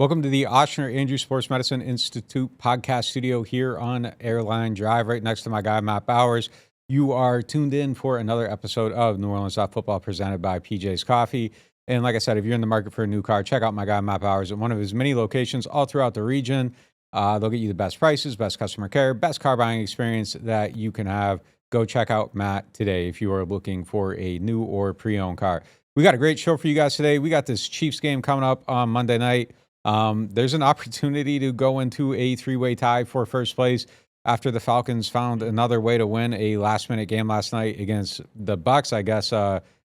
Welcome to the Ochsner Andrew Sports Medicine Institute podcast studio here on Airline Drive, right next to my guy, Matt Bowers. You are tuned in for another episode of NewOrleans.Football presented by PJ's Coffee. And like I said, if you're in the market for a new car, check out my guy, Matt Bowers, at one of his many locations all throughout the region. They'll get you the best prices, best customer care, best car buying experience that you can have. Go check out Matt today if you are looking for a new or pre-owned car. We got a great show for you guys today. We got this Chiefs game coming up on Monday night. There's an opportunity to go into a three-way tie for first place after the Falcons found another way to win a last-minute game last night against the Bucs. I guess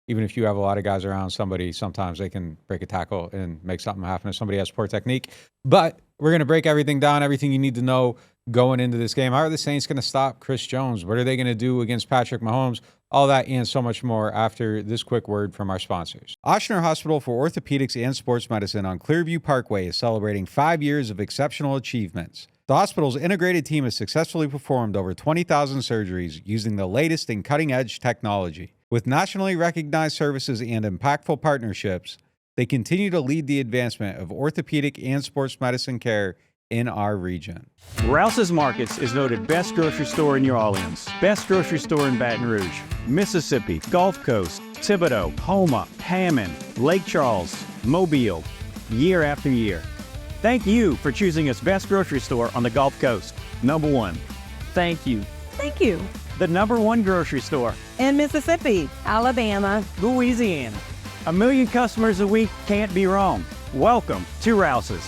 even if you have a lot of guys around sometimes they can break a tackle and make something happen if somebody has poor technique. But we're going to break everything down, everything you need to know going into this game. How are the Saints going to stop Chris Jones? What are they going to do against Patrick Mahomes? All that and so much more after this quick word from our sponsors. Ochsner Hospital for Orthopedics and Sports Medicine on Clearview Parkway is celebrating 5 years of exceptional achievements. The hospital's integrated team has successfully performed over 20,000 surgeries using the latest in cutting-edge technology. With nationally recognized services and impactful partnerships, they continue to lead the advancement of orthopedic and sports medicine care in our region. Rouse's Markets is voted best grocery store in New Orleans, best grocery store in Baton Rouge, Mississippi, Gulf Coast, Thibodaux, Houma, Hammond, Lake Charles, Mobile, year after year. Thank you for choosing us best grocery store on the Gulf Coast. Number one. Thank you. Thank you. The number one grocery store In Mississippi, Alabama, Louisiana. 1 million customers a week can't be wrong. Welcome to Rouse's.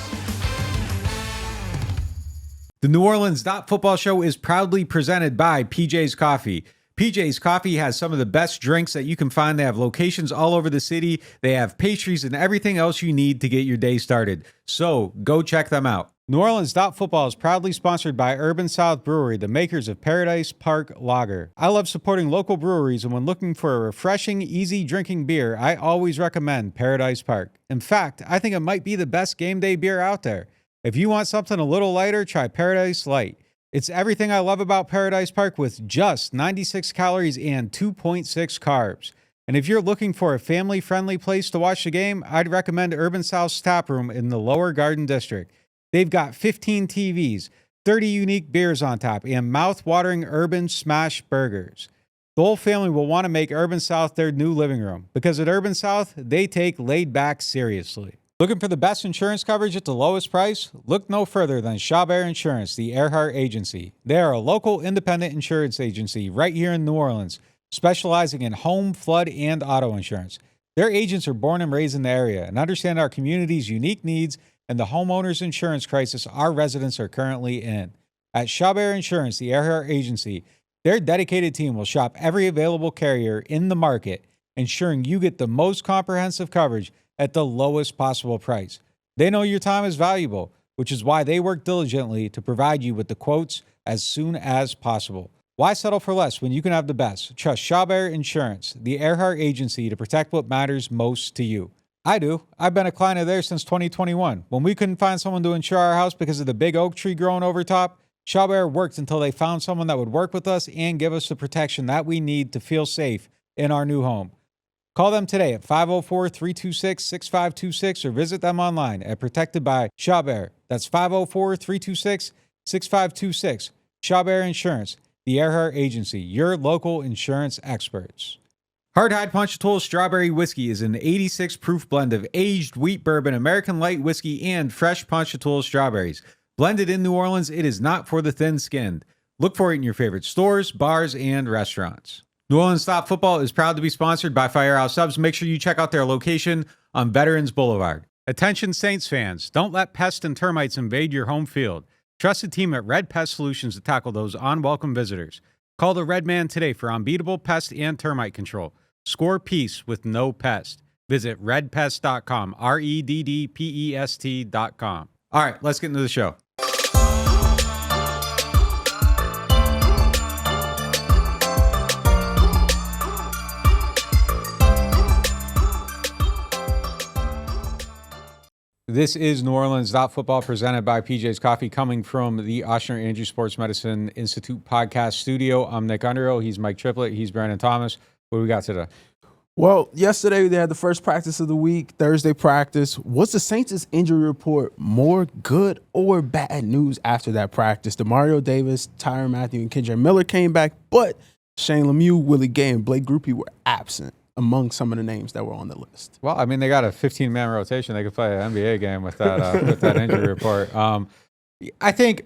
The NewOrleans.Football show is proudly presented by PJ's Coffee. PJ's Coffee has some of the best drinks that you can find. They have locations all over the city. They have pastries and everything else you need to get your day started. So go check them out. NewOrleans.Football is proudly sponsored by Urban South Brewery, the makers of Paradise Park Lager. I love supporting local breweries, and when looking for a refreshing, easy drinking beer, I always recommend Paradise Park. In fact, I think it might be the best game day beer out there. If you want something a little lighter, try Paradise Light. It's everything I love about Paradise Park with just 96 calories and 2.6 carbs. And if you're looking for a family-friendly place to watch the game, I'd recommend Urban South's Tap Room in the Lower Garden District. They've got 15 TVs, 30 unique beers on tap, and mouth-watering urban smash burgers. The whole family will want to make Urban South their new living room because at Urban South, they take laid back seriously. Looking for the best insurance coverage at the lowest price? Look no further than Chabert Insurance, the Earhart Agency. They are a local independent insurance agency right here in New Orleans, specializing in home, flood, and auto insurance. Their agents are born and raised in the area and understand our community's unique needs and the homeowners insurance crisis our residents are currently in. At Chabert Insurance, the Earhart Agency, their dedicated team will shop every available carrier in the market, ensuring you get the most comprehensive coverage at the lowest possible price. They know your time is valuable, which is why they work diligently to provide you with the quotes as soon as possible. Why settle for less when you can have the best? Trust Chabert Insurance, the Earhart Agency, to protect what matters most to you. I do. I've been a client of theirs since 2021. When we couldn't find someone to insure our house because of the big oak tree growing over top, Chabert worked until they found someone that would work with us and give us the protection that we need to feel safe in our new home. Call them today at 504-326-6526 or visit them online at Protected by Chabert. That's 504-326-6526. Chabert Insurance, the Earhart Agency, your local insurance experts. Hardhide Ponchatoula Strawberry Whiskey is an 86 proof blend of aged wheat bourbon, American light whiskey, and fresh Ponchatoula strawberries. Blended in New Orleans, it is not for the thin-skinned. Look for it in your favorite stores, bars, and restaurants. NewOrleans.Football is proud to be sponsored by Firehouse Subs. Make sure you check out their location on Veterans Boulevard. Attention Saints fans, don't let pests and termites invade your home field. Trust the team at Red Pest Solutions to tackle those unwelcome visitors. Call the Red Man today for unbeatable pest and termite control. Score peace with no pest. Visit redpest.com, REDDPEST.com. All right, let's get into the show. This is NewOrleans.Football presented by PJ's Coffee, coming from the Ochsner Andrew Sports Medicine Institute podcast studio. I'm Nick Underhill. He's Mike Triplett. He's Brandon Thomas. What do we got today? Well, yesterday they had the first practice of the week, Thursday practice. Was the Saints' injury report more good or bad news after that practice? Demario Davis, Tyrann Mathieu, and Kendre Miller came back, but Shane Lemieux, Willie Gay, and Blake Grupe were absent among some of the names that were on the list. Well, I mean, they got a 15-man rotation. They could play an NBA game with that injury report. I think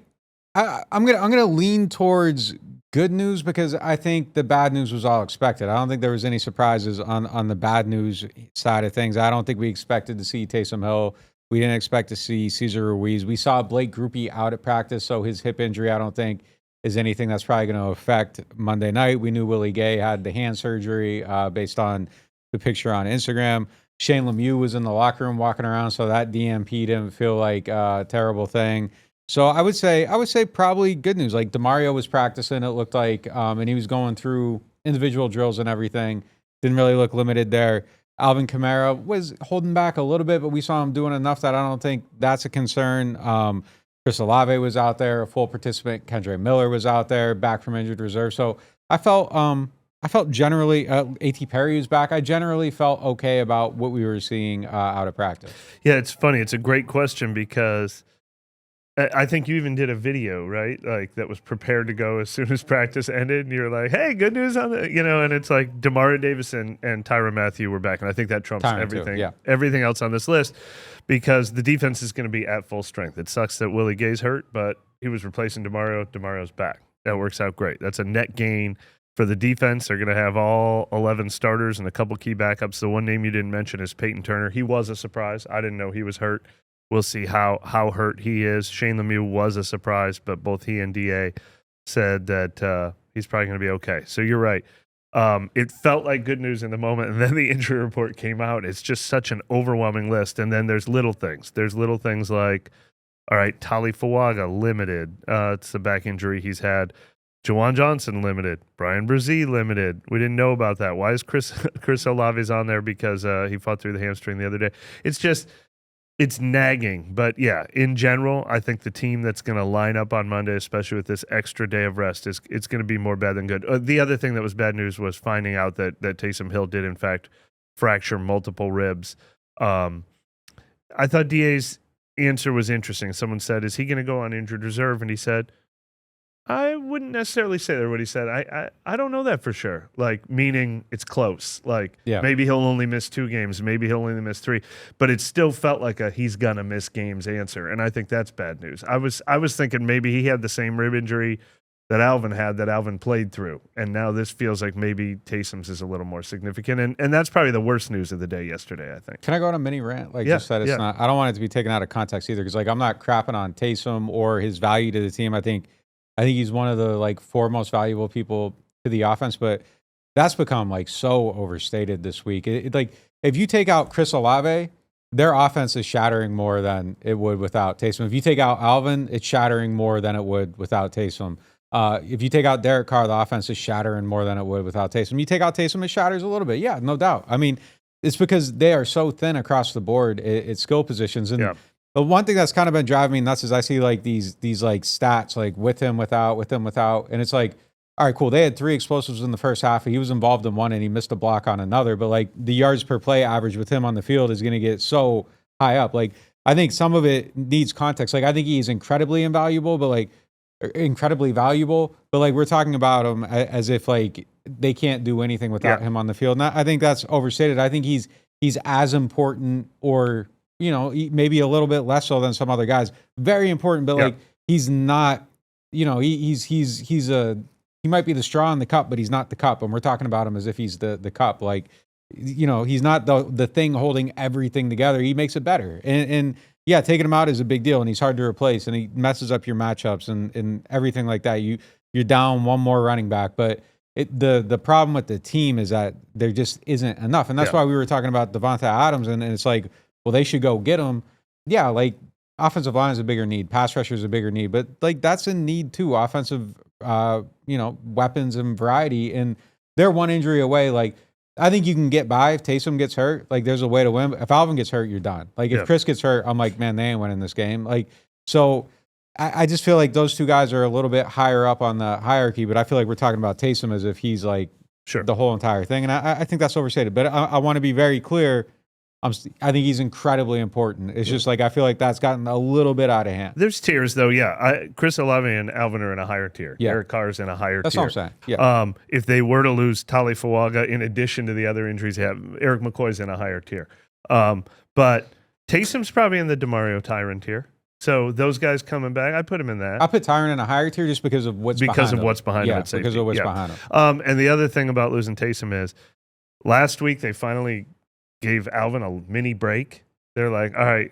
I'm gonna lean towards good news because I think the bad news was all expected. I don't think there was any surprises on the bad news side of things. I don't think we expected to see Taysom Hill. We didn't expect to see Cesar Ruiz. We saw Blake Grupe out at practice, so his hip injury I don't think is anything that's probably going to affect Monday night. We knew Willie Gay had the hand surgery based on the picture on Instagram. Shane Lemieux was in the locker room walking around, so that DMP didn't feel like a terrible thing. So I would say probably good news. Like DeMario was practicing, it looked like, and he was going through individual drills and everything. Didn't really look limited there. Alvin Kamara was holding back a little bit, but we saw him doing enough that I don't think that's a concern. Chris Olave was out there, a full participant. Kendre Miller was out there, back from injured reserve. So I felt generally, A.T. Perry was back. I generally felt okay about what we were seeing out of practice. Yeah, it's funny. It's a great question because I think you even did a video, right? Like that was prepared to go as soon as practice ended. And you're like, hey, good news on the, and it's like Demario Davis and Tyrann Mathieu were back. And I think that trumps everything else on this list because the defense is going to be at full strength. It sucks that Willie Gay's hurt, but he was replacing Demario. Demario's back. That works out great. That's a net gain for the defense. They're going to have all 11 starters and a couple key backups. The one name you didn't mention is Peyton Turner. He was a surprise. I didn't know he was hurt. We'll see how hurt he is. Shane Lemieux was a surprise, but both he and DA said that he's probably going to be okay. So you're right. It felt like good news in the moment, and then the injury report came out. It's just such an overwhelming list. And then there's little things. There's little things like, all right, Tali Fuaga, limited. It's the back injury he's had. Juwan Johnson, limited. Brian Brzee, limited. We didn't know about that. Why is Chris Olave's on there? Because he fought through the hamstring the other day. It's nagging, but yeah, in general, I think the team that's going to line up on Monday, especially with this extra day of rest, it's going to be more bad than good. The other thing that was bad news was finding out that Taysom Hill did, in fact, fracture multiple ribs. I thought DA's answer was interesting. Someone said, is he going to go on injured reserve? And he said, I wouldn't necessarily say that what he said. I don't know that for sure. Like, meaning it's close. Like, maybe he'll only miss 2 games. Maybe he'll only miss 3. But it still felt like a he's going to miss games answer. And I think that's bad news. I was thinking maybe he had the same rib injury that Alvin had that Alvin played through. And now this feels like maybe Taysom's is a little more significant. And that's probably the worst news of the day yesterday, I think. Can I go on a mini rant? Just that it's not – I don't want it to be taken out of context either because, I'm not crapping on Taysom or his value to the team. I think he's one of the 4 most valuable people to the offense, but that's become so overstated this week. If you take out Chris Olave, their offense is shattering more than it would without Taysom. If you take out Alvin, it's shattering more than it would without Taysom. If you take out Derek Carr, the offense is shattering more than it would without Taysom. You take out Taysom, it shatters a little bit. Yeah, no doubt. I mean, it's because they are so thin across the board at skill positions. And the one thing that's kind of been driving me nuts is I see these stats with him, without, and it's all right, cool. They had 3 explosives in the first half. He was involved in one and he missed a block on another. But the yards per play average with him on the field is going to get so high up. I think some of it needs context. I think he's incredibly invaluable, but incredibly valuable. But we're talking about him as if they can't do anything without him on the field. And I think that's overstated. I think he's as important or maybe a little bit less so than some other guys. Very important, but he's not. He might be the straw in the cup, but he's not the cup. And we're talking about him as if he's the cup. He's not the thing holding everything together. He makes it better. And taking him out is a big deal, and he's hard to replace, and he messes up your matchups and everything like that. You're down one more running back, but the problem with the team is that there just isn't enough, and that's why we were talking about Davante Adams, and it's well, they should go get him. Yeah, offensive line is a bigger need. Pass rusher is a bigger need. But, that's a need, too. Offensive, weapons and variety. And they're one injury away. I think you can get by if Taysom gets hurt. There's a way to win. If Alvin gets hurt, you're done. If Chris gets hurt, I'm man, they ain't winning this game. So I just feel those 2 guys are a little bit higher up on the hierarchy. But I feel we're talking about Taysom as if he's, Sure. the whole entire thing. And I think that's overstated. But I want to be very clear. I think he's incredibly important. It's just like I feel like that's gotten a little bit out of hand. There's tiers, though. Yeah, Chris Olave and Alvin are in a higher tier. Yeah. Derek Carr's in a higher That's tier. what I'm saying. Yeah. If they were to lose Tali Fawaga, in addition to the other injuries they have, Eric McCoy's in a higher tier. But Taysom's probably in the DeMario Tyron tier. So those guys coming back, I put him in that. I put Tyron in a higher tier just because of what's behind him. What's behind him Yeah, at safety. because of what's Yeah. behind him. And the other thing about losing Taysom is last week they finally gave Alvin a mini break. They're like, all right,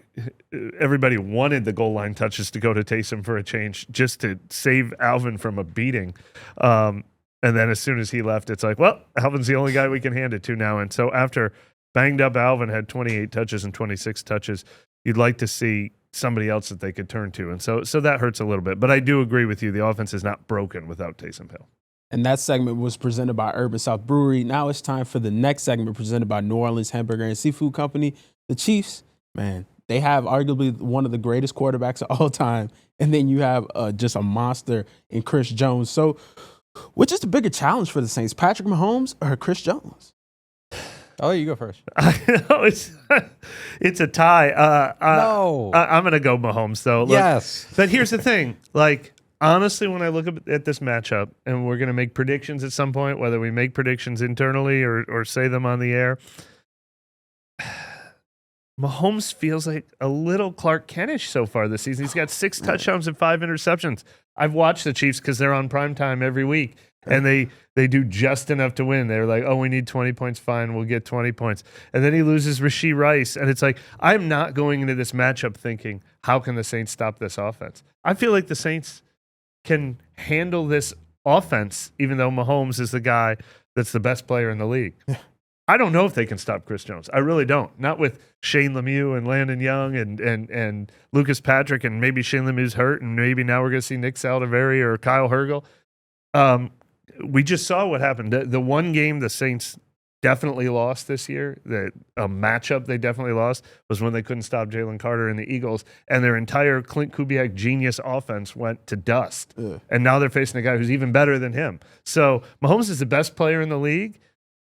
everybody wanted the goal line touches to go to Taysom for a change just to save Alvin from a beating. And then as soon as he left, it's like, well, Alvin's the only guy we can hand it to now. And so after banged up Alvin had 28 touches and 26 touches, you'd like to see somebody else that they could turn to. And so that hurts a little bit. But I do agree with you. The offense is not broken without Taysom Hill. And that segment was presented by Urban South Brewery. Now it's time for the next segment presented by New Orleans Hamburger and Seafood Company. The Chiefs, man, they have arguably one of the greatest quarterbacks of all time. And then you have just a monster in Chris Jones. So which is the bigger challenge for the Saints, Patrick Mahomes or Chris Jones? I'll let you go first. I know it's a tie. No. I'm going to go Mahomes, though. Look, Yes. But here's the thing. Like, honestly, when I look at this matchup, and we're going to make predictions at some point, whether we make predictions internally or say them on the air, Mahomes feels like a little Clark Kent-ish so far this season. He's got 6 touchdowns and 5 interceptions. I've watched the Chiefs because they're on primetime every week, and they do just enough to win. They're like, oh, we need 20 points, fine, we'll get 20 points. And then he loses Rashid Rice, and it's like, I'm not going into this matchup thinking, how can the Saints stop this offense? I feel like the Saints can handle this offense, even though Mahomes is the guy that's the best player in the league. I don't know if they can stop Chris Jones. I really don't. Not with Shane Lemieux and Landon Young and Lucas Patrick, and maybe Shane Lemieux's hurt, and maybe now we're going to see Nick Saldiveri or Kyle Hergel. We just saw what happened. The one game the Saints definitely lost this year, a matchup they definitely lost, was when they couldn't stop Jalen Carter and the Eagles, and their entire Clint Kubiak genius offense went to dust. And now they're facing a guy who's even better than him. So Mahomes is the best player in the league,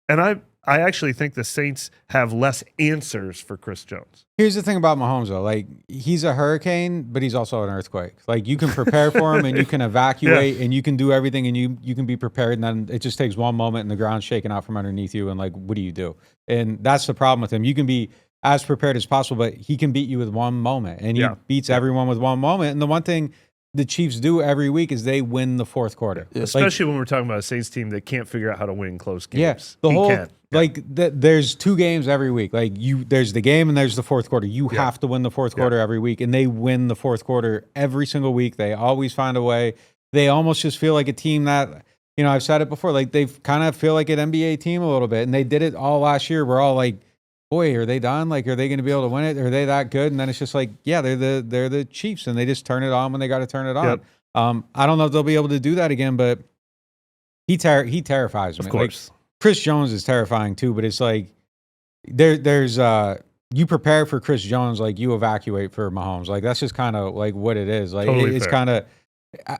and I actually think the Saints have less answers for Chris Jones. Here's the thing about Mahomes, though. Like, he's a hurricane, but he's also an earthquake. Like, you can prepare for him, and you can evacuate, and you can do everything, and you can be prepared, and then it just takes one moment, and the ground's shaking out from underneath you, and, like, what do you do? And that's the problem with him. You can be as prepared as possible, but he can beat you with one moment, and he beats everyone with one moment. And the one thing the Chiefs do every week is they win the fourth quarter. Especially when we're talking about a Saints team that can't figure out how to win close games. Yes, there's 2 games every week. Like, there's the game and there's the fourth quarter. You have to win the fourth quarter every week, and they win the fourth quarter every single week. They always find a way. They almost just feel like a team that, I've said it before, like they kind of feel like an NBA team a little bit, and they did it all last year. We're all like, boy, are they done? Like, are they going to be able to win it? Are they that good? And then it's just like, yeah, they're the Chiefs, and they just turn it on when they got to turn it on. Yep. I don't know if they'll be able to do that again, but he terrifies me. Of course. Like, Chris Jones is terrifying too, but it's like there's you prepare for Chris Jones like you evacuate for Mahomes. Like, that's just kind of like what it is. Like, totally it's fair. kind of,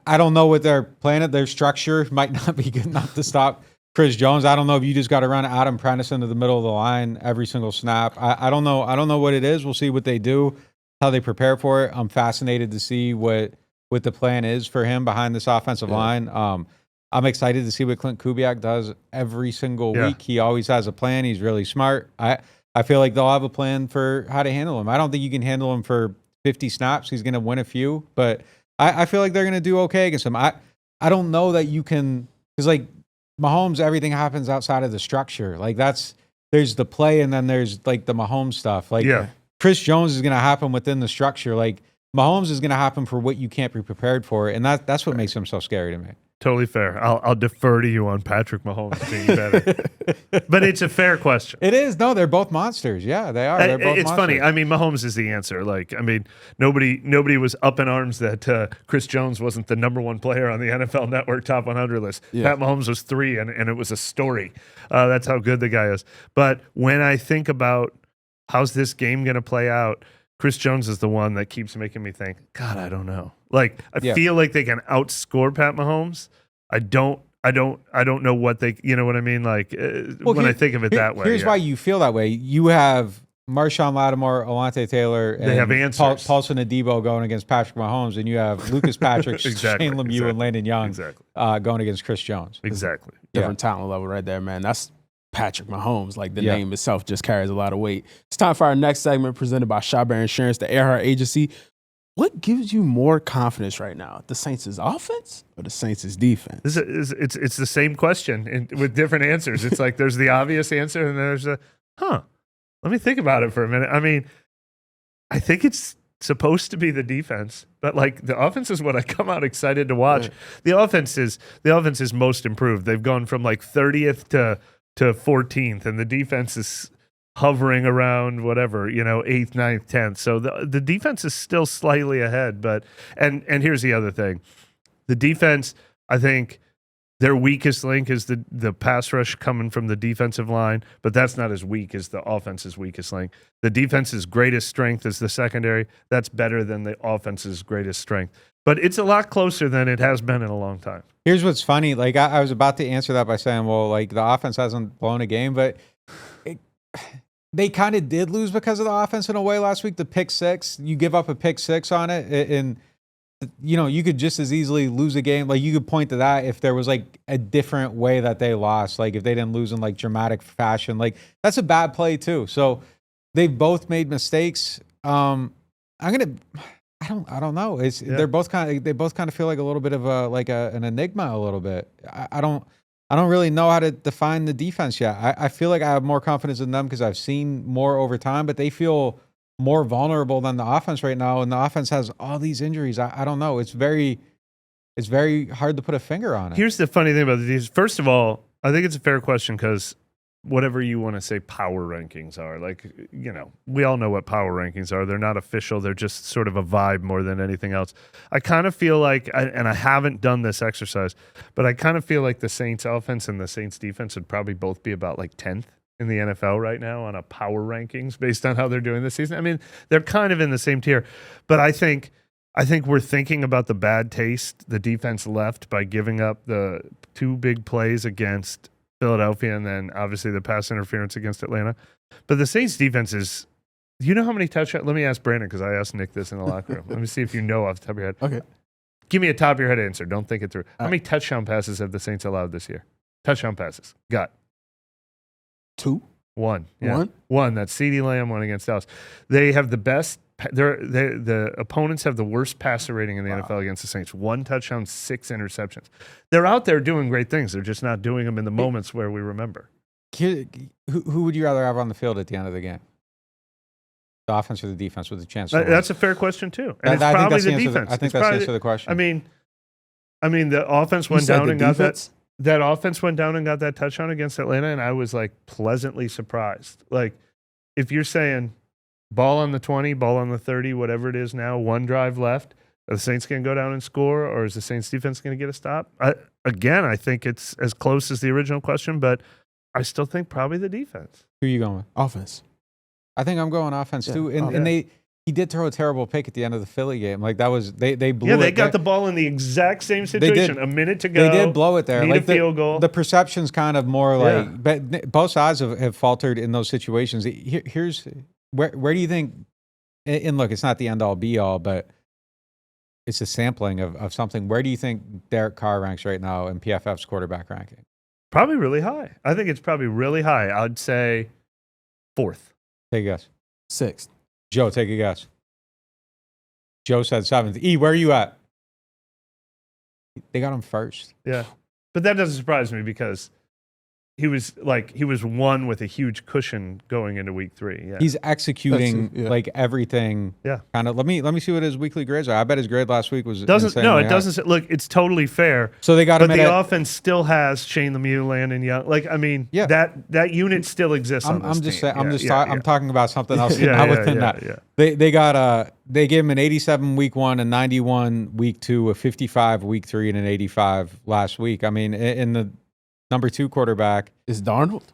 I don't know what their plan, their structure might not be good enough to stop Chris Jones. I don't know if you just got to run Adam Prentice into the middle of the line every single snap. I don't know. I don't know what it is. We'll see what they do, how they prepare for it. I'm fascinated to see what the plan is for him behind this offensive line. I'm excited to see what Clint Kubiak does every single week. He always has a plan. He's really smart. I feel like they'll have a plan for how to handle him. I don't think you can handle him for 50 snaps. He's going to win a few, but I feel like they're going to do okay against him. I don't know that you can, because like Mahomes, everything happens outside of the structure. Like, there's the play, and then there's like the Mahomes stuff. Like, Chris Jones is going to happen within the structure. Like, Mahomes is going to happen for what you can't be prepared for, and that's what makes him so scary to me. Totally fair. I'll defer to you on Patrick Mahomes being better. But it's a fair question. It is. No, they're both monsters. Yeah, they are. They're both it's monsters. funny. I mean, Mahomes is the answer. Like, I mean, nobody was up in arms that Chris Jones wasn't the number 1 player on the NFL Network Top 100 list. Pat Mahomes was 3, and it was a story. That's how good the guy is. But when I think about how's this game going to play out, Chris Jones is the one that keeps making me think, God, I don't know. Like, I feel like they can outscore Pat Mahomes. I don't I don't know what they, you know what I mean? Like when I think of it that way. Here's why you feel that way. You have Marshawn Lattimore, Alante Taylor, and They have answers. Paulson Adebo going against Patrick Mahomes, and you have Lucas Patrick, Exactly, Shane Lemieux, and Landon Young going against Chris Jones. Exactly. Different talent level right there, man. That's Patrick Mahomes. Like the name itself just carries a lot of weight. It's time for our next segment presented by Shawbear Insurance, the Earhart Agency. What gives you more confidence right now? The Saints' offense or the Saints' defense? It's the same question with different answers. It's like there's the obvious answer and there's let me think about it for a minute. I mean, I think it's supposed to be the defense, but like the offense is what I come out excited to watch. Yeah. The offense is most improved. They've gone from like 30th to 14th, and the defense is hovering around whatever, 8th, 9th, 10th. So the defense is still slightly ahead, but and here's the other thing. The defense, I think their weakest link is the pass rush coming from the defensive line, but that's not as weak as the offense's weakest link. The defense's greatest strength is the secondary. That's better than the offense's greatest strength. But it's a lot closer than it has been in a long time. Here's what's funny. Like I was about to answer that by saying, well, like the offense hasn't blown a game, but they kind of did lose because of the offense in a way last week. The pick six, you give up a pick six on it, and you could just as easily lose a game. Like you could point to that if there was like a different way that they lost. Like if they didn't lose in like dramatic fashion, like that's a bad play too. So they've both made mistakes. I don't know. They both kind of feel like a little bit of an enigma a little bit. I don't really know how to define the defense yet. I feel like I have more confidence in them because I've seen more over time, but they feel more vulnerable than the offense right now, and the offense has all these injuries. I don't know. It's very hard to put a finger on it. Here's the funny thing about the defense. First of all, I think it's a fair question because whatever you want to say power rankings are, like, we all know what power rankings are. They're not official. They're just sort of a vibe more than anything else. I kind of feel like, and I haven't done this exercise, but I kind of feel like the Saints offense and the Saints defense would probably both be about like 10th in the NFL right now on a power rankings based on how they're doing this season. I mean, they're kind of in the same tier, but I think we're thinking about the bad taste the defense left by giving up the two big plays against Philadelphia and then obviously the pass interference against Atlanta. But the Saints defense is, you know how many touchdowns? Let me ask Brandon because I asked Nick this in the locker room. Let me see if you know off the top of your head. Okay. Give me a top of your head answer. Don't think it through. How many touchdown passes have the Saints allowed this year? Touchdown passes. Got 2? 1. Yeah. 1? 1. That's CeeDee Lamb, 1 against Dallas. They have the best. The opponents have the worst passer rating in the NFL against the Saints. 1 touchdown, 6 interceptions. They're out there doing great things. They're just not doing them in the moments where we remember. Who would you rather have on the field at the end of the game? The offense or the defense with a chance to win? That's a fair question too. And it's probably the defense. I think that's the answer to the question. I mean, the offense went down and got that. That offense went down and got that touchdown against Atlanta, and I was like pleasantly surprised. Like, if you're saying ball on the 20, ball on the 30, whatever it is now, 1 drive left, are the Saints going to go down and score, or is the Saints defense going to get a stop? I think it's as close as the original question, but I still think probably the defense. Who are you going with? Offense. I think I'm going offense too. And he did throw a terrible pick at the end of the Philly game. Like that was they blew it. Yeah, they got the ball in the exact same situation. A minute to go. They did blow it there. Need a field goal. The perception's kind of more like, but both sides have faltered in those situations. Here's where do you think? And look, it's not the end all be all, but it's a sampling of something. Where do you think Derek Carr ranks right now in PFF's quarterback ranking? Probably really high. I think it's probably really high. I'd say 4th. Take a guess. 6th. Joe, take a guess. Joe said 7th. E, where are you at? They got him first. Yeah. But that doesn't surprise me because he was 1 with a huge cushion going into week 3. Yeah. He's executing like everything. Yeah. Kind of. Let me see what his weekly grades are. I bet his grade last week was doesn't. Look, it's totally fair. So they got him. But the offense still has Shane Lemieux, Landon Young. Like, I mean, that unit still exists on this team. I'm talking about something else. Within that. They gave him an 87 week 1, a 91 week 2, a 55 week 3, and an 85 last week. I mean, in the number 2 quarterback is Darnold.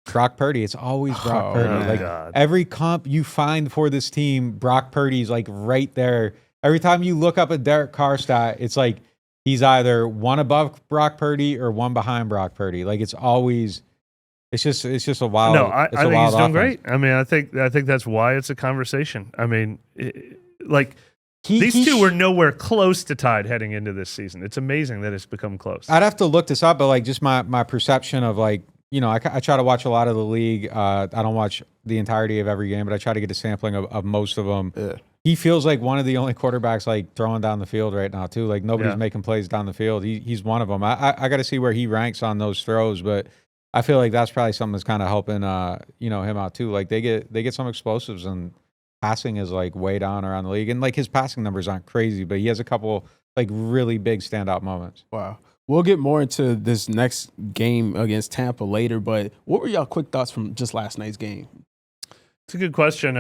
Brock Purdy. It's always Brock Purdy. God. Every comp you find for this team, Brock Purdy's like right there. Every time you look up a Derek Carr stat, it's like he's either one above Brock Purdy or one behind Brock Purdy. Like it's always, it's just a wild. No, I think he's doing offense. great. I mean, I think that's why it's a conversation. I mean, these two were nowhere close to tied heading into this season. It's amazing that it's become close. I'd have to look this up, but like just my perception of like, you know, I try to watch a lot of the league. I don't watch the entirety of every game, but I try to get a sampling of most of them. Yeah. He feels like one of the only quarterbacks like throwing down the field right now too. Like nobody's making plays down the field. He's one of them. I got to see where he ranks on those throws, but I feel like that's probably something that's kind of helping him out too. Like they get some explosives, and passing is like way down around the league, and like his passing numbers aren't crazy, but he has a couple like really big standout moments. Wow. We'll get more into this next game against Tampa later, but what were y'all quick thoughts from just last night's game? It's a good question.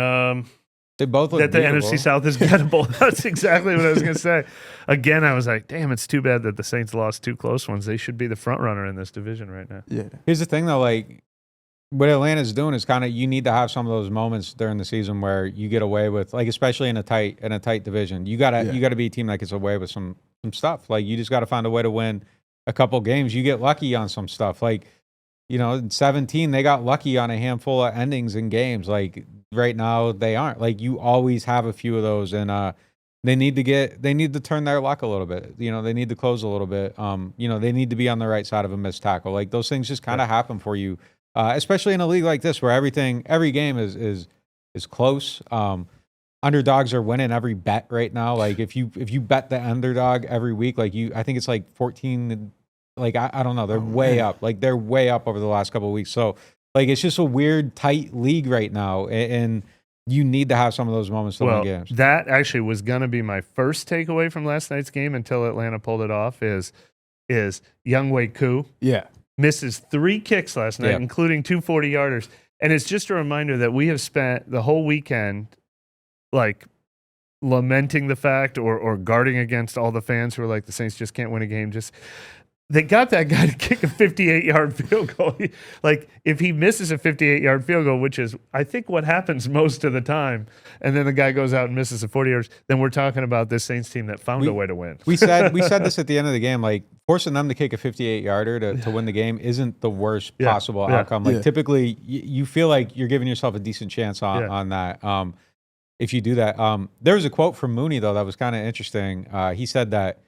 They both look that the beatable. NFC South is gettable. That's exactly what I was going to say. Again, I was like, damn, it's too bad that the Saints lost two close ones. They should be the front runner in this division right now. Yeah. Here's the thing though, like what Atlanta's doing is kind of, you need to have some of those moments during the season where you get away with, like, especially in a tight division. You gotta be a team that gets away with some stuff. Like you just got to find a way to win a couple games. You get lucky on some stuff. Like, you know, in 17, they got lucky on a handful of endings in games. Like right now they aren't. Like you always have a few of those, and they need to turn their luck a little bit. You know, they need to close a little bit. You know, they need to be on the right side of a missed tackle. Like those things just kind of happen for you, especially in a league like this where every game is close. Underdogs are winning every bet right now. Like if you bet the underdog every week, like I think it's like 14. Like I don't know, they're way up. Like they're way up over the last couple of weeks. So like it's just a weird tight league right now, and you need to have some of those moments to win games. That actually was going to be my first takeaway from last night's game until Atlanta pulled it off. Is Younghoe Koo? Yeah, misses 3 kicks last night, including 2 40-yarders, and it's just a reminder that we have spent the whole weekend like lamenting the fact or guarding against all the fans who are like the Saints just can't win a game. They got that guy to kick a 58-yard field goal. Like, if he misses a 58-yard field goal, which is, I think, what happens most of the time, and then the guy goes out and misses a 40 yards, then we're talking about this Saints team that found a way to win. We said this at the end of the game. Like, forcing them to kick a 58-yarder to win the game isn't the worst possible outcome. Like, typically, you feel like you're giving yourself a decent chance on that if you do that. There was a quote from Mooney, though, that was kind of interesting. He said that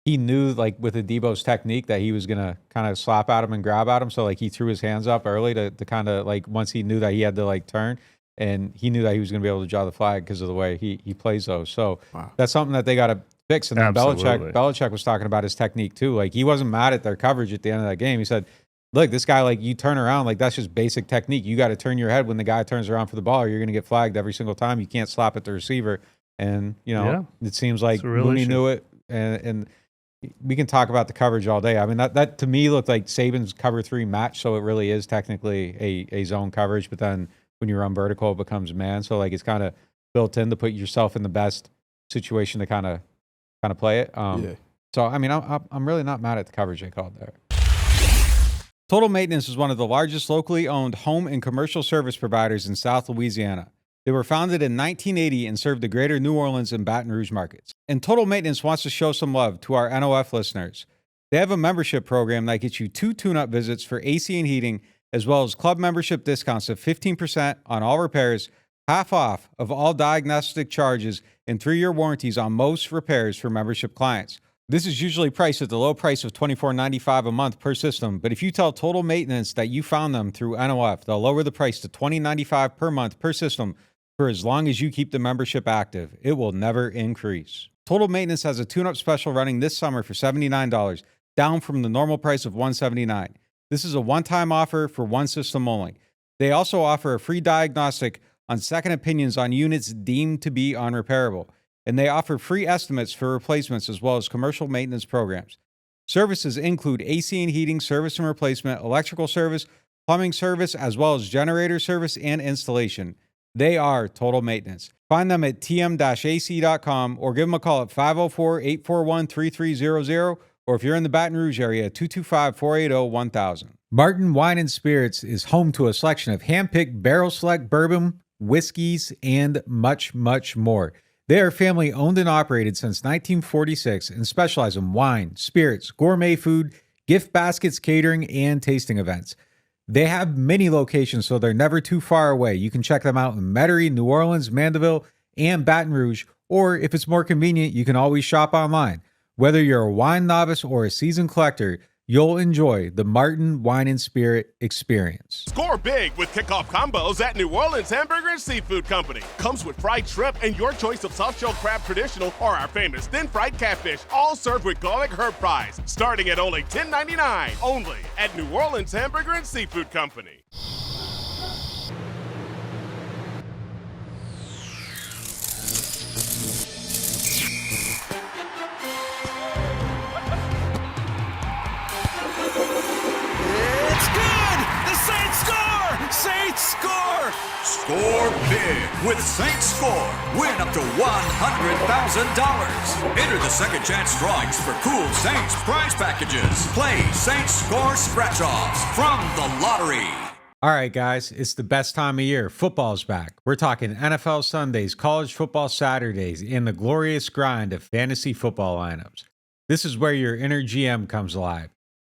he knew, like, with Adebo's technique that he was going to kind of slap at him and grab at him. So, like, he threw his hands up early to kind of, like, once he knew that he had to, like, turn. And he knew that he was going to be able to draw the flag because of the way he plays those. So, that's something that they got to fix. And then Belichick was talking about his technique, too. Like, he wasn't mad at their coverage at the end of that game. He said, look, this guy, like, you turn around. Like, that's just basic technique. You got to turn your head when the guy turns around for the ball, or you're going to get flagged every single time. You can't slap at the receiver. And, you know, it seems like Mooney knew it. And we can talk about the coverage all day. I mean, that to me looked like Saban's cover 3 match, so it really is technically a zone coverage. But then when you run vertical, it becomes man. So like it's kind of built in to put yourself in the best situation to kind of play it. So I mean, I'm really not mad at the coverage they called there. Total Maintenance is one of the largest locally owned home and commercial service providers in South Louisiana. They were founded in 1980 and serve the greater New Orleans and Baton Rouge markets. And Total Maintenance wants to show some love to our NOF listeners. They have a membership program that gets you 2 tune-up visits for AC and heating, as well as club membership discounts of 15% on all repairs, half off of all diagnostic charges, and 3-year warranties on most repairs for membership clients. This is usually priced at the low price of $24.95 a month per system, but if you tell Total Maintenance that you found them through NOF, they'll lower the price to $20.95 per month per system for as long as you keep the membership active. It will never increase. Total Maintenance has a tune-up special running this summer for $79, down from the normal price of $179. This is a one-time offer for one system only. They also offer a free diagnostic on second opinions on units deemed to be unrepairable, and they offer free estimates for replacements as well as commercial maintenance programs. Services include AC and heating service and replacement, electrical service, plumbing service, as well as generator service and installation. They are Total Maintenance. Find them at tm-ac.com or give them a call at 504-841-3300, or if you're in the Baton Rouge area, 225-480-1000. Martin Wine and Spirits is home to a selection of hand-picked barrel select bourbon, whiskeys, and much, much more. They are family owned and operated since 1946 and specialize in wine, spirits, gourmet food, gift baskets, catering, and tasting events. They have many locations, so they're never too far away. You can check them out in Metairie, New Orleans, Mandeville, and Baton Rouge, or if it's more convenient, you can always shop online. Whether you're a wine novice or a seasoned collector, you'll enjoy the Martin Wine and Spirit experience. Score big with kickoff combos at New Orleans Hamburger and Seafood Company. Comes with fried shrimp and your choice of soft-shelled crab traditional or our famous thin-fried catfish, all served with garlic herb fries, starting at only $10.99. Only at New Orleans Hamburger and Seafood Company. Saints score! Score big with Saints Score. Win up to $100,000. Enter the second chance drawings for cool Saints prize packages. Play Saints Score scratch-offs from the lottery. All right, guys, it's the best time of year. Football's back. We're talking NFL Sundays, college football Saturdays, and the glorious grind of fantasy football lineups. This is where your inner GM comes alive.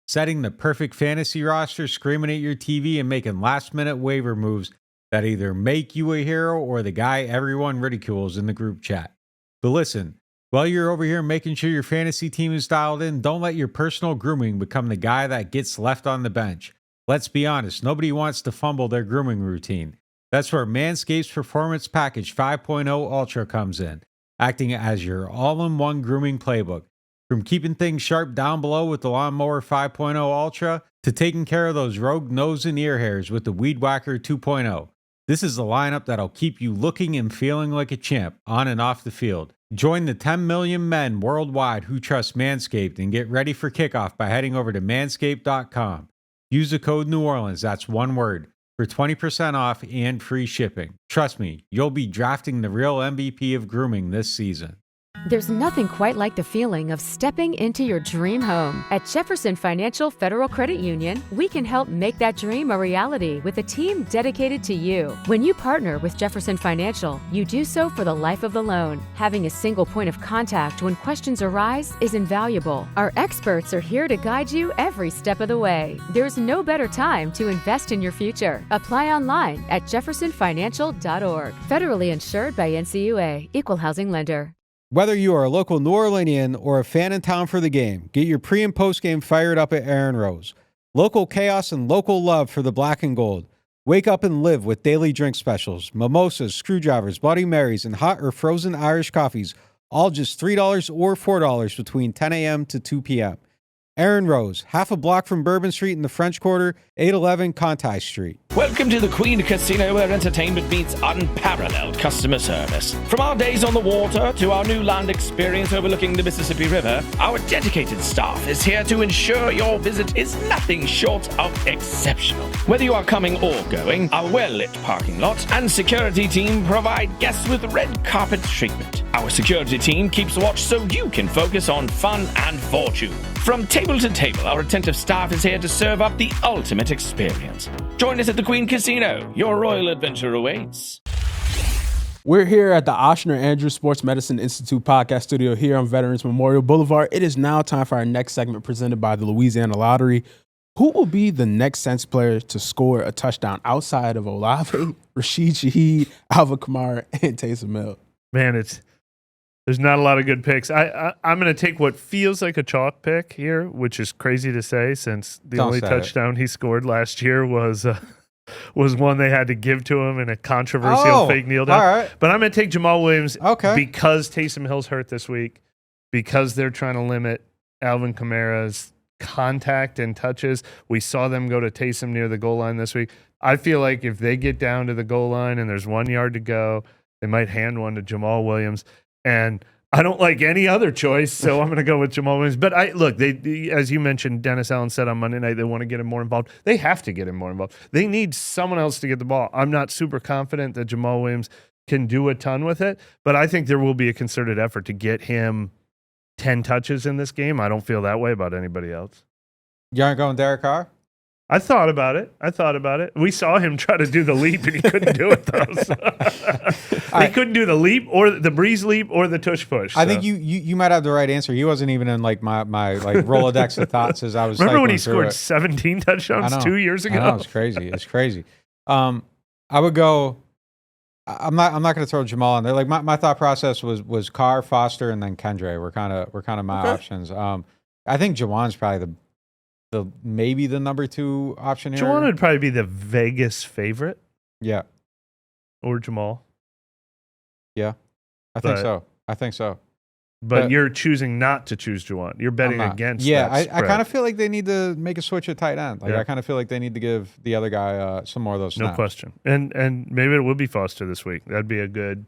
Setting the perfect fantasy roster, screaming at your TV, and making last-minute waiver moves that either make you a hero or the guy everyone ridicules in the group chat. But listen, while you're over here making sure your fantasy team is dialed in, don't let your personal grooming become the guy that gets left on the bench. Let's be honest, nobody wants to fumble their grooming routine. That's where Manscaped's Performance Package 5.0 Ultra comes in, acting as your all-in-one grooming playbook. From keeping things sharp down below with the Lawnmower 5.0 Ultra to taking care of those rogue nose and ear hairs with the Weed Whacker 2.0. This is the lineup that'll keep you looking and feeling like a champ on and off the field. Join the 10 million men worldwide who trust Manscaped and get ready for kickoff by heading over to manscaped.com. Use the code New Orleans, that's one word, for 20% off and free shipping. Trust me, you'll be drafting the real MVP of grooming this season. There's nothing quite like the feeling of stepping into your dream home. At Jefferson Financial Federal Credit Union, we can help make that dream a reality with a team dedicated to you. When you partner with Jefferson Financial, you do so for the life of the loan. Having a single point of contact when questions arise is invaluable. Our experts are here to guide you every step of the way. There's no better time to invest in your future. Apply online at jeffersonfinancial.org. Federally insured by NCUA. Equal housing lender. Whether you are a local New Orleanian or a fan in town for the game, get your pre- and post-game fired up at Aaron Rose. Local chaos and local love for the black and gold. Wake up and live with daily drink specials, mimosas, screwdrivers, Bloody Marys, and hot or frozen Irish coffees, all just $3 or $4 between 10 a.m. to 2 p.m. Aaron Rose, half a block from Bourbon Street in the French Quarter, 811 Conti Street. Welcome to the Queen Casino, where entertainment meets unparalleled customer service. From our days on the water to our new land experience overlooking the Mississippi River, our dedicated staff is here to ensure your visit is nothing short of exceptional. Whether you are coming or going, our well-lit parking lot and security team provide guests with red carpet treatment. Our security team keeps watch so you can focus on fun and fortune. From table to table, our attentive staff is here to serve up the ultimate experience. Join us at the Queen Casino. Your royal adventure awaits. We're here at the Oshner Andrews Sports Medicine Institute podcast studio here on Veterans Memorial Boulevard. It is now time for our next segment presented by the Louisiana Lottery. Who will be the next Saints player to score a touchdown outside of Olave, Rashid Shaheed, Alvin Kamara, and Taysom Hill? Man, there's not a lot of good picks. I'm going to take what feels like a chalk pick here, which is crazy to say since the only touchdown he scored last year was one they had to give to him in a controversial fake kneel down. All right. But I'm going to take Jamal Williams because Taysom Hill's hurt this week, because they're trying to limit Alvin Kamara's contact and touches. We saw them go to Taysom near the goal line this week. I feel like if they get down to the goal line and there's 1 yard to go, they might hand one to Jamal Williams. And I don't like any other choice, so I'm going to go with Jamal Williams. But they, as you mentioned, Dennis Allen said on Monday night, they want to get him more involved. They have to get him more involved. They need someone else to get the ball. I'm not super confident that Jamal Williams can do a ton with it, but I think there will be a concerted effort to get him 10 touches in this game. I don't feel that way about anybody else. You aren't going Derek Carr? I thought about it. We saw him try to do the leap, and he couldn't do it, though. So. He couldn't do the leap or the breeze leap or the tush push. So. I think you might have the right answer. He wasn't even in like my like Rolodex of thoughts as I was. Remember when he scored 17 touchdowns 2 years ago? I know, it's crazy. It's crazy. I would go. I'm not going to throw Jamal in there. Like my thought process was Carr, Foster, and then Kendre. We're kind of my options. I think Jawan's probably maybe the number 2 option here. Jawan would probably be the Vegas favorite. Yeah. Or Jamal. Yeah. I think so. But you're choosing not to choose Jawan. You're betting against. Yeah, that I kind of feel like they need to make a switch at tight end. Like I kind of feel like they need to give the other guy some more of those snaps. No question. And maybe it will be Foster this week. That'd be a good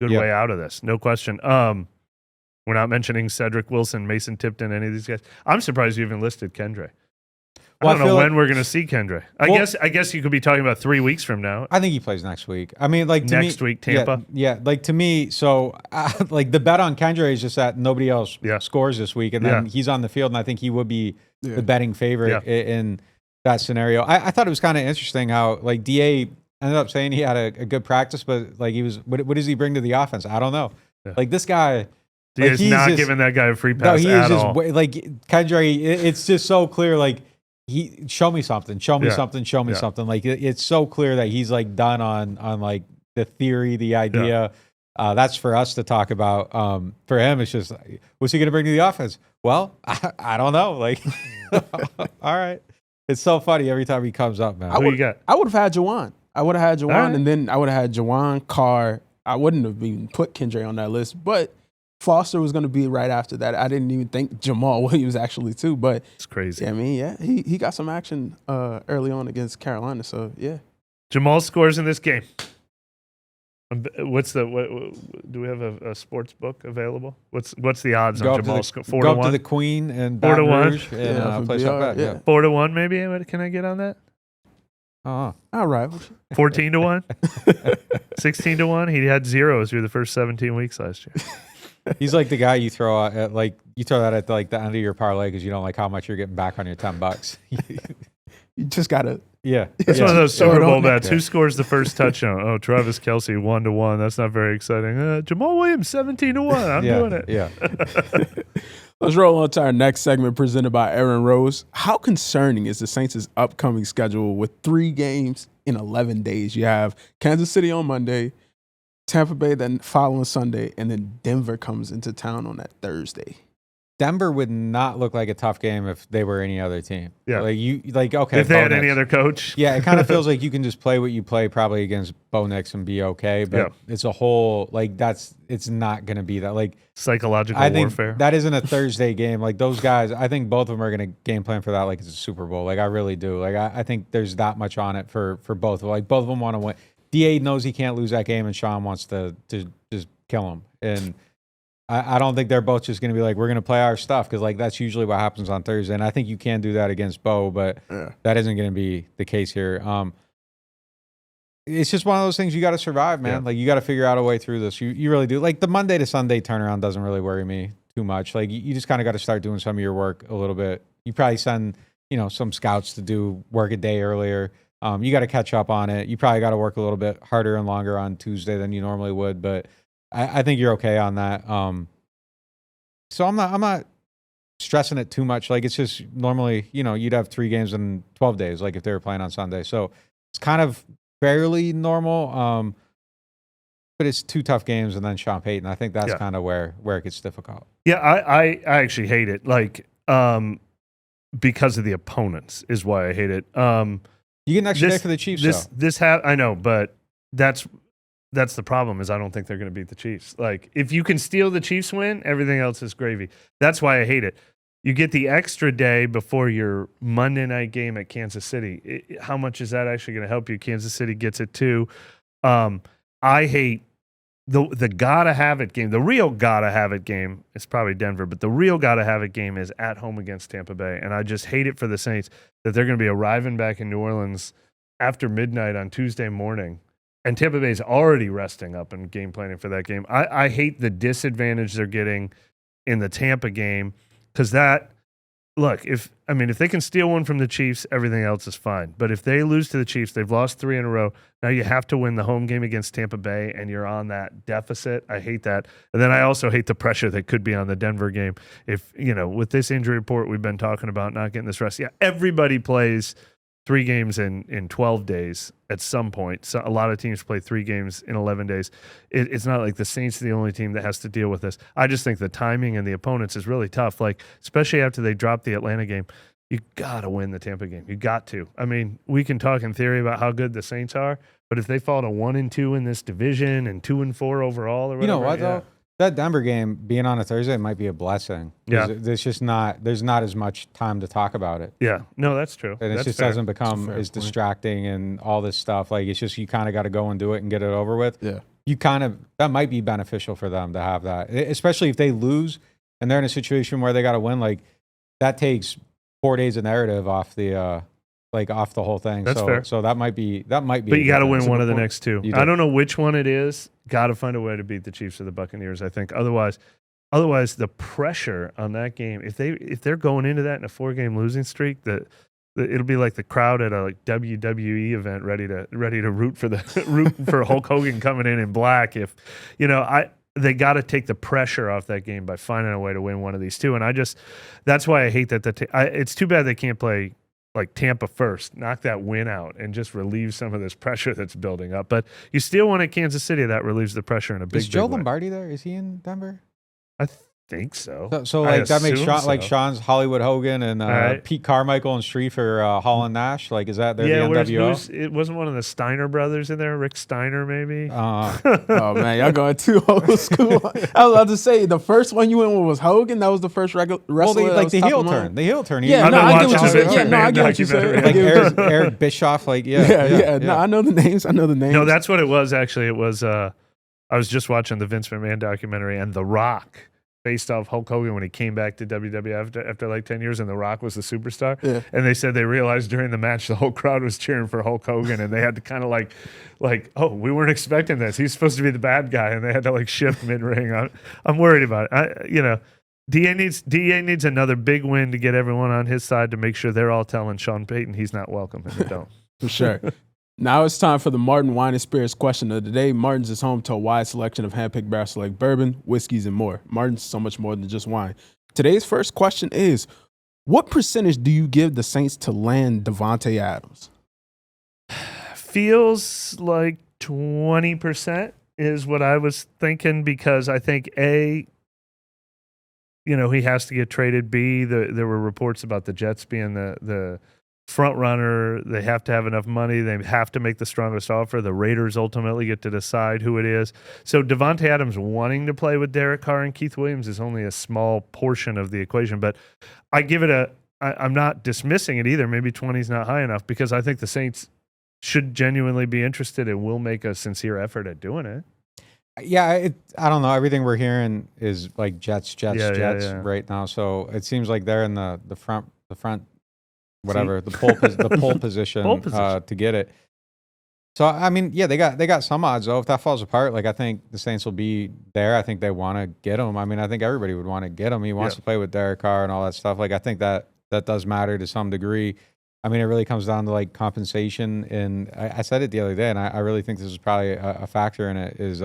way out of this. No question. We're not mentioning Cedric Wilson, Mason Tipton, any of these guys. I'm surprised you even listed Kendre. Well, I don't know when we're going to see Kendre. I guess you could be talking about 3 weeks from now. I think he plays next week. I mean, like next week, Tampa. Yeah, like to me. So, like the bet on Kendre is just that nobody else scores this week, and then he's on the field, and I think he would be the betting favorite in that scenario. I thought it was kind of interesting how like Da ended up saying he had a good practice, but like he was, what does he bring to the offense? I don't know. Yeah. Like this guy. He's not giving that guy a free pass at all. Like Kendre, it's just so clear. Like show me something. Like it's so clear that he's like done on like the theory, the idea. Yeah. That's for us to talk about. For him, it's just what's he going to bring to the offense? Well, I don't know. Like, all right. It's so funny every time he comes up, man. Who you got? I would have had Jawan. And then I would have had Jawan, Carr. I wouldn't have even put Kendre on that list, but Foster was going to be right after that. I didn't even think Jamal Williams actually too, but it's crazy. Yeah, I mean, he got some action early on against Carolina, so yeah. Jamal scores in this game. Do we have a sports book available? What's the odds on Jamal score? 4 to 1. Go up to the Queen and 4 to 1. And place up bet. 4 to 1, maybe. Can I get on that? All right. 14 to 1, 16 to 1. He had zeros through the first 17 weeks last year. He's like the guy you throw out at that at like the end of your parlay because you don't like how much you're getting back on your $10. You just gotta. Yeah, it's one of those Super Bowl bets. Who scores the first touchdown? Oh, Travis Kelce 1 to 1. That's not very exciting. Jamal Williams 17 to 1. I'm doing it. Yeah. Let's roll on to our next segment presented by Aaron Rose. How concerning is the Saints' upcoming schedule with 3 games in 11 days? You have Kansas City on Monday, Tampa Bay then following Sunday, and then Denver comes into town on that Thursday. Denver would not look like a tough game if they were any other team. Yeah. Okay. If they had any other coach. Yeah, it kind of feels like you can just play what you play probably against Bo Nix and be okay. But it's a whole, it's not going to be that. Like psychological warfare. That isn't a Thursday game. Like those guys, I think both of them are going to game plan for that like it's a Super Bowl. Like I really do. Like I think there's that much on it for both. Like both of them want to win. DA knows he can't lose that game, and Sean wants to just kill him. And I don't think they're both just going to be like, we're going to play our stuff, because like that's usually what happens on Thursday. And I think you can do that against Bo, but that isn't going to be the case here. It's just one of those things you got to survive, man. Yeah. Like you got to figure out a way through this. You really do. Like the Monday to Sunday turnaround doesn't really worry me too much. Like you just kind of got to start doing some of your work a little bit. You probably send some scouts to do work a day earlier. You got to catch up on it. You probably got to work a little bit harder and longer on Tuesday than you normally would, but I think you're okay on that. So I'm not stressing it too much. Like it's just normally, you'd have 3 games in 12 days, like if they were playing on Sunday. So it's kind of fairly normal. But it's 2 tough games and then Sean Payton. I think that's kind of where it gets difficult. Yeah, I actually hate it. Like because of the opponents is why I hate it. You get an extra day for the Chiefs. I know, but that's the problem. Is I don't think they're going to beat the Chiefs. Like if you can steal the Chiefs win, everything else is gravy. That's why I hate it. You get the extra day before your Monday night game at Kansas City. How much is that actually going to help you? Kansas City gets it too. I hate the gotta have it game. The real gotta have it game is probably Denver, but the real gotta have it game is at home against Tampa Bay. And I just hate it for the Saints that they're going to be arriving back in New Orleans after midnight on Tuesday morning. And Tampa Bay's already resting up and game planning for that game. I hate the disadvantage they're getting in the Tampa game because if I mean, if they can steal one from the Chiefs, everything else is fine. But if they lose to the Chiefs, they've lost 3 in a row. Now you have to win the home game against Tampa Bay, and you're on that deficit. I hate that. And then I also hate the pressure that could be on the Denver game. If, with this injury report we've been talking about, not getting this rest. Yeah, everybody plays 3 games in 12 days at some point. So a lot of teams play 3 games in 11 days. It's not like the Saints are the only team that has to deal with this. I just think the timing and the opponents is really tough. Like, especially after they dropped the Atlanta game, you got to win the Tampa game. You got to. I mean, we can talk in theory about how good the Saints are, but if they fall to 1-2 in this division and 2-4 overall or whatever. You know what, though? That Denver game being on a Thursday might be a blessing. Yeah. There's not as much time to talk about it. Yeah. No, that's true. And it just doesn't become as distracting and all this stuff. Like, it's just, you kind of got to go and do it and get it over with. Yeah. That might be beneficial for them to have that, especially if they lose and they're in a situation where they got to win. Like, that takes 4 days of narrative off the whole thing. That's fair. So that might be. But you got to win one of the next 2. I don't know which one it is. Got to find a way to beat the Chiefs or the Buccaneers, I think. Otherwise, the pressure on that game, if they're going into that in a 4-game losing streak, it'll be like the crowd at a WWE event ready to root for Hulk Hogan coming in black. If they got to take the pressure off that game by finding a way to win one of these 2. And that's why I hate that. It's too bad they can't play like Tampa first, knock that win out, and just relieve some of this pressure that's building up. But you still want at Kansas City, that relieves the pressure in a big way. Is Joe Lombardi there? Is he in Denver? I think so. So like that makes Sean, like Sean's Hollywood Hogan and Pete Carmichael and Street for Holland Nash. Like, is that the NWO? It wasn't one of the Steiner brothers in there. Rick Steiner, maybe. Oh man, y'all going too old school. I was about to say the first one you went with was Hogan. That was the first wrestler. Well, the heel turn. The heel turn. Yeah, no, I get what you said. Yeah, no, I get what you said. Like Eric Bischoff. Like, yeah. No, I know the names. No, that's what it was. Actually, it was. I was just watching the Vince McMahon documentary, and The Rock based off Hulk Hogan when he came back to WWF after like 10 years, and The Rock was the superstar. Yeah. And they said they realized during the match the whole crowd was cheering for Hulk Hogan, and they had to kind of like, oh, we weren't expecting this. He's supposed to be the bad guy, and they had to like shift mid-ring. I'm worried about it. DA needs another big win to get everyone on his side to make sure they're all telling Sean Payton he's not welcome, and they don't. For sure. Now it's time for the Martin Wine and Spirits question of the day. Martin's is home to a wide selection of handpicked barrel select bourbon, whiskeys, and more. Martin's so much more than just wine. Today's first question is, what percentage do you give the Saints to land Davante Adams? Feels like 20% is what I was thinking, because I think A, he has to get traded. B, there were reports about the Jets being the front runner. They have to have enough money. They have to make the strongest offer. The Raiders ultimately get to decide who it is. So Davante Adams wanting to play with Derek Carr and Keith Williams is only a small portion of the equation. But I give it I'm not dismissing it either. Maybe 20 is not high enough, because I think the Saints should genuinely be interested and will make a sincere effort at doing it. Yeah, I don't know. Everything we're hearing is like Jets right now. So it seems like they're in the front whatever, the pole position to get it. So I mean, yeah, they got some odds though. If that falls apart, like, I think the Saints will be there. I think they want to get him. I mean, I think everybody would want to get him. He wants to play with Derek Carr and all that stuff. Like, I think that does matter to some degree. I mean, it really comes down to like compensation. And I said it the other day, and I really think this is probably a factor in it, is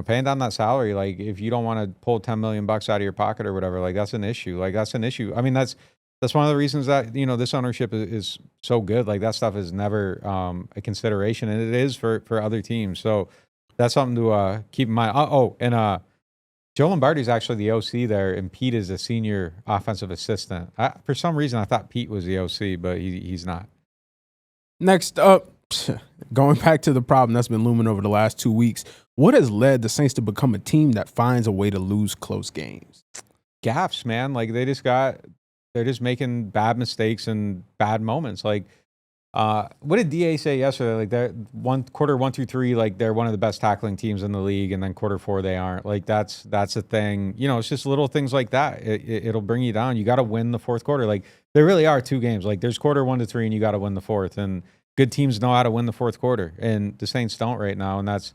paying down that salary. Like, if you don't want to pull $10 million out of your pocket or whatever, like, that's an issue. I mean, that's one of the reasons that, this ownership is so good. Like, that stuff is never a consideration, and it is for other teams. So that's something to keep in mind. Joe Lombardi's actually the OC there, and Pete is the senior offensive assistant. For some reason, I thought Pete was the OC, but he's not. Next up, going back to the problem that's been looming over the last 2 weeks, what has led the Saints to become a team that finds a way to lose close games? Gaffes, man. Like, they're just making bad mistakes and bad moments. Like, what did DA say yesterday? Like, they're quarter 1 through 3, like, they're one of the best tackling teams in the league, and then quarter 4 they aren't. Like, that's a thing. It's just little things like that. It'll bring you down. You got to win the fourth quarter. Like, there really are 2 games. Like, there's quarter 1 to 3, and you got to win the fourth. And good teams know how to win the fourth quarter, and the Saints don't right now. And that's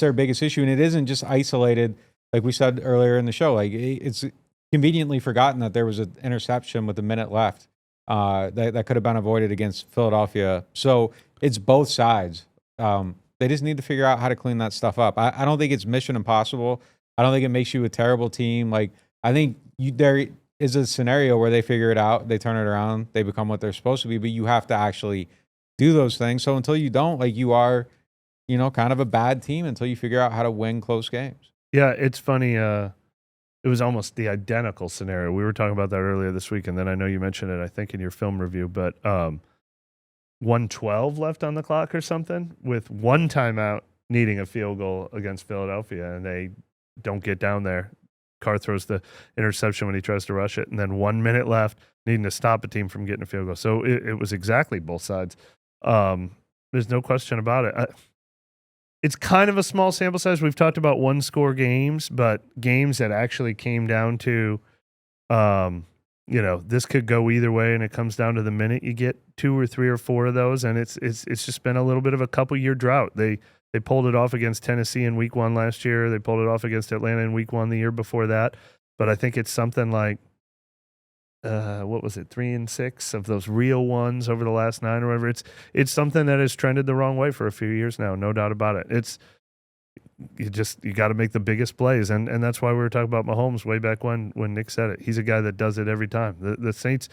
their biggest issue. And it isn't just isolated, like we said earlier in the show. Like, it's conveniently forgotten that there was an interception with a minute left that could have been avoided against Philadelphia. So it's both sides. They just need to figure out how to clean that stuff up. I don't think it's mission impossible. I don't think it makes you a terrible team. Like, I think there is a scenario where they figure it out, they turn it around, they become what they're supposed to be, but you have to actually do those things. So until you don't, like, you are, kind of a bad team until you figure out how to win close games. Yeah, it's funny. It was almost the identical scenario. We were talking about that earlier this week, and then I know you mentioned it, I think, in your film review, but 1:12 left on the clock or something, with one timeout needing a field goal against Philadelphia, and they don't get down there. Carr throws the interception when he tries to rush it, and then 1 minute left, needing to stop a team from getting a field goal. So it was exactly both sides. There's no question about it. It's kind of a small sample size. We've talked about one-score games, but games that actually came down to, this could go either way, and it comes down to the minute you get 2 or 3 or 4 of those, and it's just been a little bit of a couple-year drought. They pulled it off against Tennessee in week 1 last year. They pulled it off against Atlanta in week 1 the year before that. But I think it's something like, 3 and 6 of those real ones over the last 9 or whatever. It's something that has trended the wrong way for a few years now, no doubt about it. You got to make the biggest plays, and that's why we were talking about Mahomes way back when Nick said it. He's a guy that does it every time. The Saints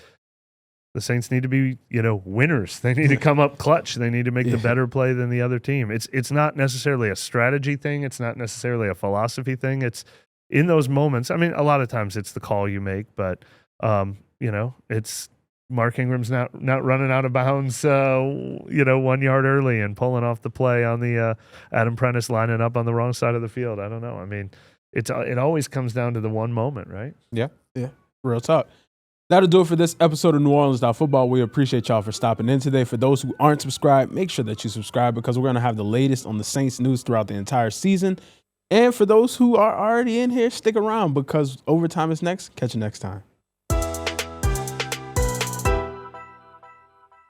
need to be, winners. They need to come up clutch. They need to make the better play than the other team. It's not necessarily a strategy thing. It's not necessarily a philosophy thing. It's in those moments. I mean, a lot of times it's the call you make, but it's Mark Ingram's not running out of bounds, 1 yard early and pulling off the play on the Adam Prentice lining up on the wrong side of the field. I don't know. I mean, it always comes down to the one moment, right? Yeah. Real talk. That'll do it for this episode of NewOrleans.Football. We appreciate y'all for stopping in today. For those who aren't subscribed, make sure that you subscribe because we're going to have the latest on the Saints news throughout the entire season. And for those who are already in here, stick around because overtime is next. Catch you next time.